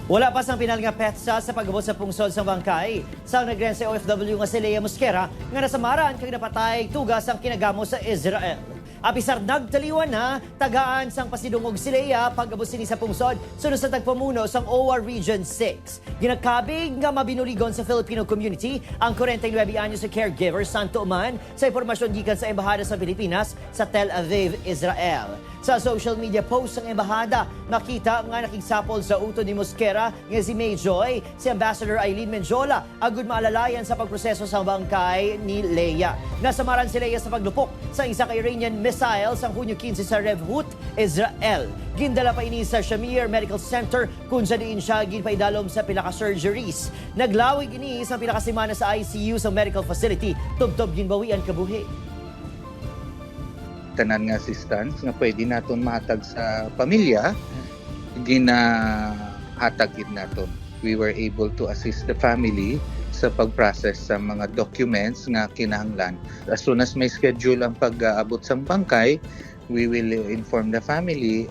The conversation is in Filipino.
Wala pa sang pinal nga petsa sa pag-abot sa pungsod sa bangkay. Sang nagren sa OFW nga si Lea Mosquera nga nasamaran kag napatay tugas ang kinagamo sa Israel. Apisar nagtaliwan na, tagaan sang pasidungog si Lea pag-abot sini sa pungsod sunod sa tagpamuno sang OWA Region 6. Ginakabig nga mabinuligon sa Filipino community ang 49 anyos sa caregiver Santo Uman sa impormasyon gikan sa Embahada sa Pilipinas sa Tel Aviv, Israel. Sa social media post ng embahada, makita nga nakigsapol sa uto ni Mosquera nga si May Joy, si Ambassador Eileen Menjola, agud maalalayan sa pagproseso sa bangkay ni Lea. Nasamaran si Lea sa paglupok sa isa ka Iranian missile sa Hunyo 15 sa Revhut, Israel. Gindala pa ini sa Shamir Medical Center kung sa diin siya ginpaidalom sa pila ka surgeries. Naglawig ini sa pila ka semana sa ICU sa medical facility, tubtob ginbawian kabuhi. Tanan nga assistance nga pwede naton mahatag sa pamilya, ginahatagid naton. We were able to assist the family sa pag-process sa mga documents nga kinahanglan. As soon as may schedule ang pag-abot sa bangkay, we will inform the family